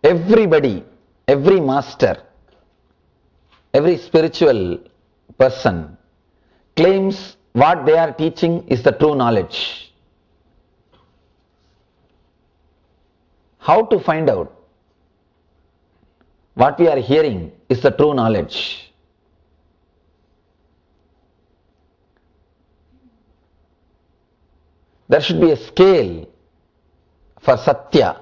Everybody, every master, every spiritual person claims what they are teaching is the true knowledge. How to find out what we are hearing is the true knowledge? There should be a scale for Satya.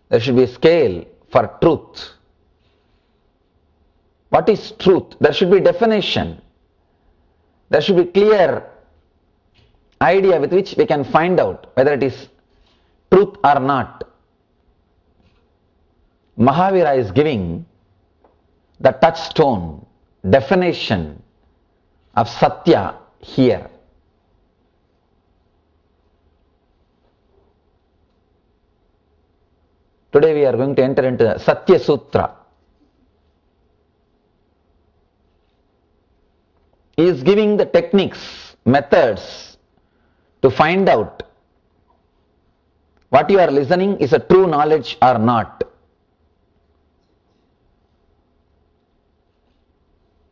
There should be a scale for truth. What is truth? There should be definition. There should be clear idea with which we can find out whether it is truth or not. Mahavira is giving the touchstone definition of Satya here. Today we are going to enter into the Satya Sutra. He is giving the techniques, methods to find out what you are listening is a true knowledge or not.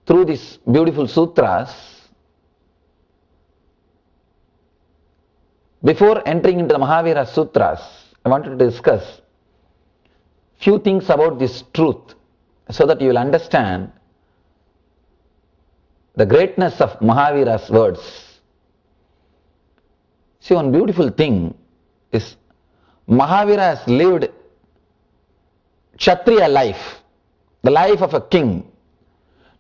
Through these beautiful sutras, before entering into the Mahavira Sutras, I wanted to discuss few things about this truth so that you will understand the greatness of Mahavira's words. See, one beautiful thing is Mahavira has lived Kshatriya life, the life of a king.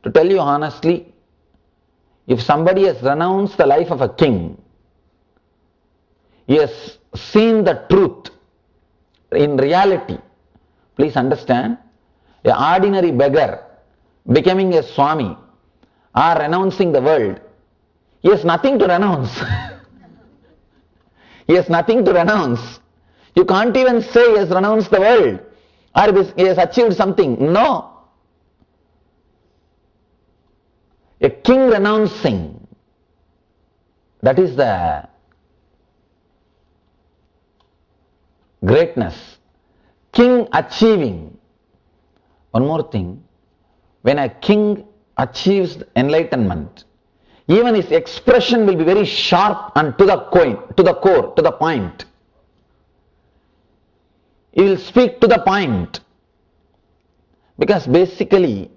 To tell you honestly, if somebody has renounced the life of a king, he has seen the truth in reality. Please understand, an ordinary beggar becoming a Swami or renouncing the world, he has nothing to renounce. He has nothing to renounce. You can't even say he has renounced the world or he has achieved something. No. A king renouncing, that is the greatness. King achieving. One more thing, when a king achieves enlightenment, even his expression will be very sharp and to the core, to the point. He will speak to the point because basically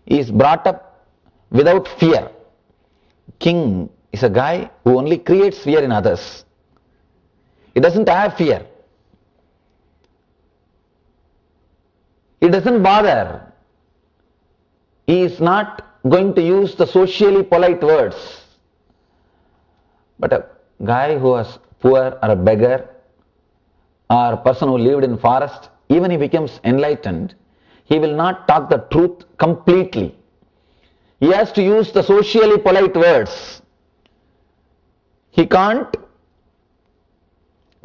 he is brought up without fear. King is a guy who only creates fear in others. He doesn't have fear. He doesn't bother. He is not going to use the socially polite words. But a guy who was poor or a beggar or a person who lived in forest, even if he becomes enlightened, he will not talk the truth completely. He has to use the socially polite words. He can't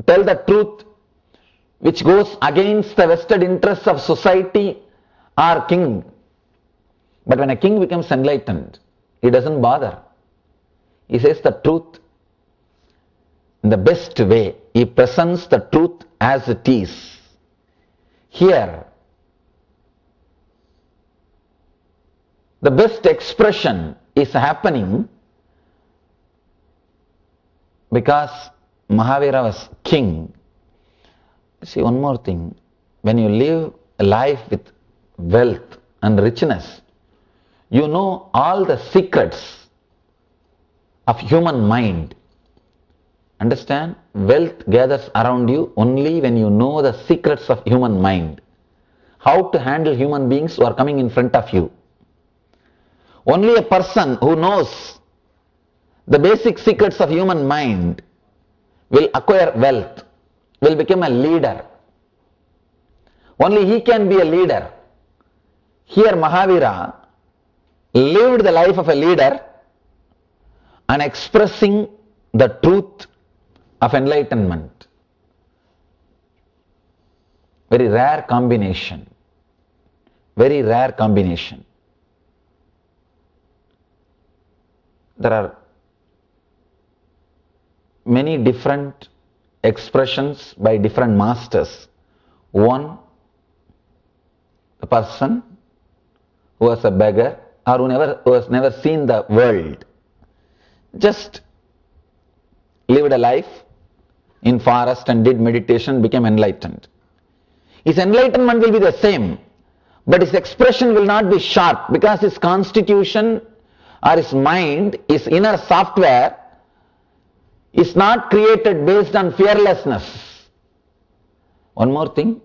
tell the truth which goes against the vested interests of society or king. But when a king becomes enlightened, he doesn't bother. He says the truth in the best way. He presents the truth as it is. Here, the best expression is happening because Mahavira was king. See, one more thing, when you live a life with wealth and richness, you know all the secrets of human mind. Understand? Wealth gathers around you only when you know the secrets of human mind. How to handle human beings who are coming in front of you. Only a person who knows the basic secrets of human mind will acquire wealth, will become a leader. Only he can be a leader. Here Mahavira lived the life of a leader and expressing the truth of enlightenment. Very rare combination. very rare combination. There are many different expressions by different masters. One, a person who was a beggar or who has never seen the world, just lived a life in forest and did meditation, became enlightened. His enlightenment will be the same, but his expression will not be sharp because his constitution or his mind, his inner software is not created based on fearlessness. One more thing,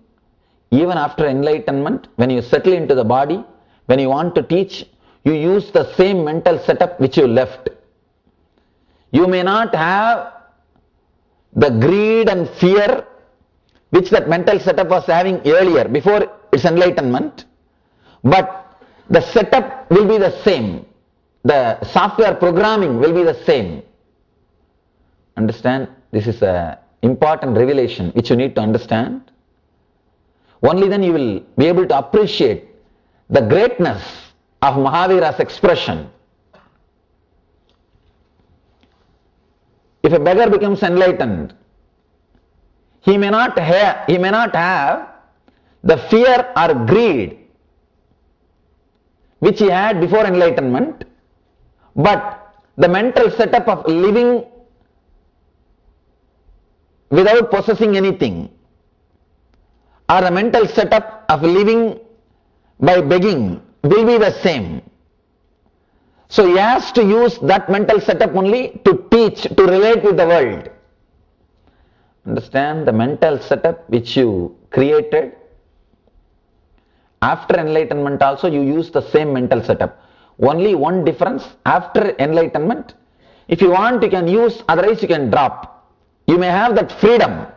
even after enlightenment, when you settle into the body, when you want to teach, you use the same mental setup which you left. You may not have the greed and fear which that mental setup was having earlier, before its enlightenment, but the setup will be the same. The software programming will be the same. Understand? This is an important revelation which you need to understand. Only then you will be able to appreciate the greatness of Mahavira's expression. If a beggar becomes enlightened, he may not have the fear or greed which he had before enlightenment, but the mental setup of living without possessing anything, or the mental setup of living by begging will be the same. So he has to use that mental setup only to teach, to relate with the world. Understand? The mental setup which you created, after enlightenment also you use the same mental setup. Only one difference, after enlightenment, if you want you can use, otherwise you can drop. You may have that freedom,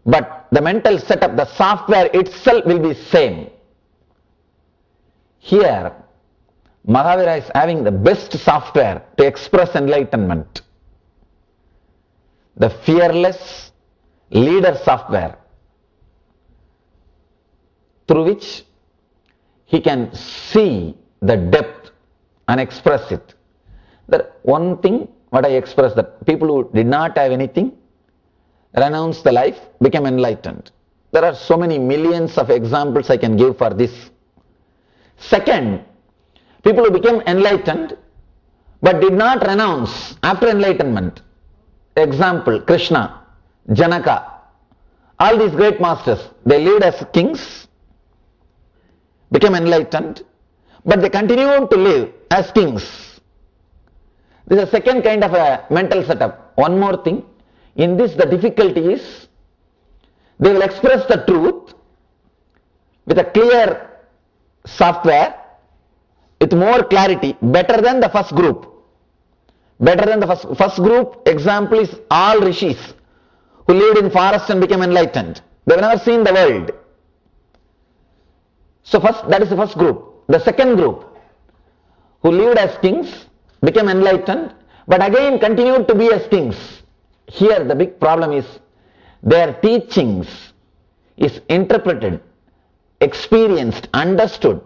but the mental setup, the software itself will be same. Here, Mahavira is having the best software to express enlightenment. The fearless leader software, through which he can see the depth and express it. The one thing what I expressed, that people who did not have anything, renounced the life, became enlightened. There are so many millions of examples I can give for this. Second, people who became enlightened but did not renounce after enlightenment. Example, Krishna, Janaka, all these great masters, they lived as kings, became enlightened, but they continued to live as kings. This is a second kind of a mental setup. One more thing, in this the difficulty is, they will express the truth with a clear software, with more clarity, better than the first group. Better than the first group, example is all rishis who lived in forest and became enlightened. They have never seen the world. So that is the first group. The second group, who lived as kings, became enlightened, but again continued to be as kings. Here the big problem is, their teachings is interpreted, experienced, understood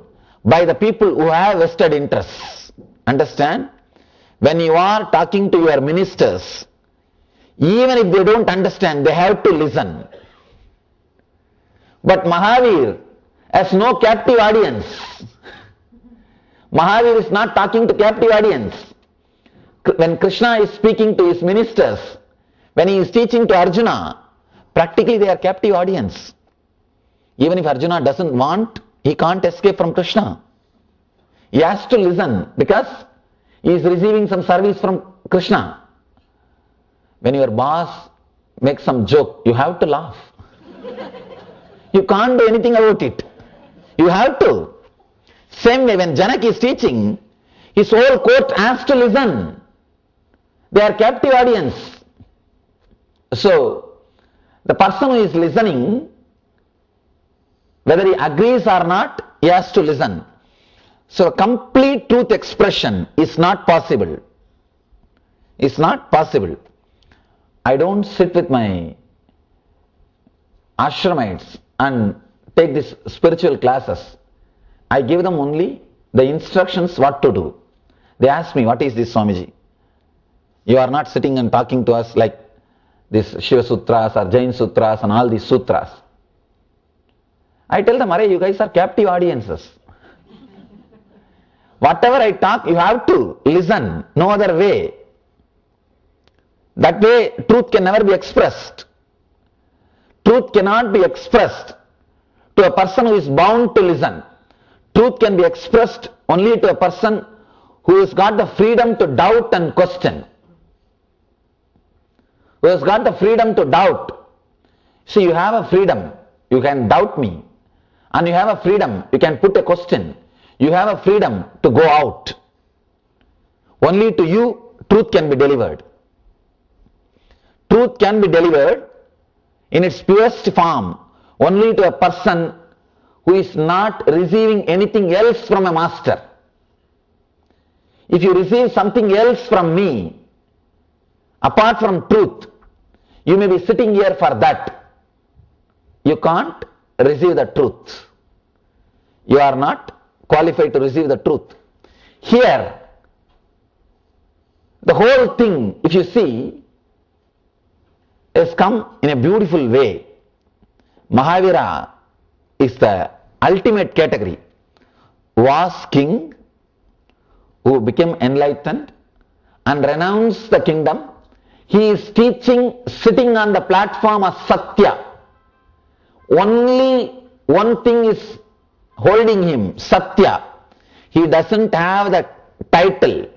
by the people who have vested interests. Understand? When you are talking to your ministers, even if they don't understand, they have to listen. But Mahavir has no captive audience. Mahavir is not talking to captive audience. When Krishna is speaking to his ministers, when he is teaching to Arjuna, practically they are captive audience. Even if Arjuna doesn't want, he can't escape from Krishna. He has to listen because he is receiving some service from Krishna. When your boss makes some joke, you have to laugh. You can't do anything about it. You have to. Same way, when Janak is teaching, his whole court has to listen. They are captive audience. So, the person who is listening, whether he agrees or not, he has to listen. So, complete truth expression is not possible. It's not possible. I don't sit with my ashramites and take these spiritual classes, I give them only the instructions what to do. They ask me, what is this, Swamiji? You are not sitting and talking to us like these Shiva Sutras or Jain Sutras and all these sutras. I tell them, you guys are captive audiences. Whatever I talk, you have to listen, no other way. That way, truth can never be expressed. Truth cannot be expressed to a person who is bound to listen. Truth can be expressed only to a person who has got the freedom to doubt and question. Who has got the freedom to doubt. See, you have a freedom. You can doubt me. And you have a freedom. You can put a question. You have a freedom to go out. Only to you, truth can be delivered. Truth can be delivered in its purest form only to a person who is not receiving anything else from a master. If you receive something else from me, apart from truth, you may be sitting here for that. You can't receive the truth. You are not qualified to receive the truth. Here, the whole thing, if you see, has come in a beautiful way. Mahavira is the ultimate category. Was king who became enlightened and renounced the kingdom. He is teaching sitting on the platform of Satya. Only one thing is holding him, Satya. He doesn't have the title.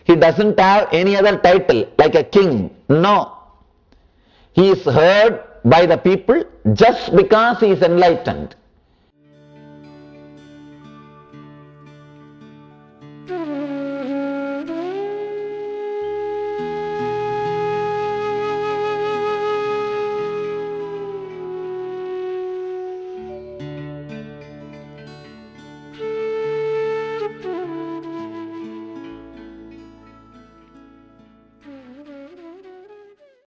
He doesn't have any other title like a king. No. He is heard by the people just because he is enlightened.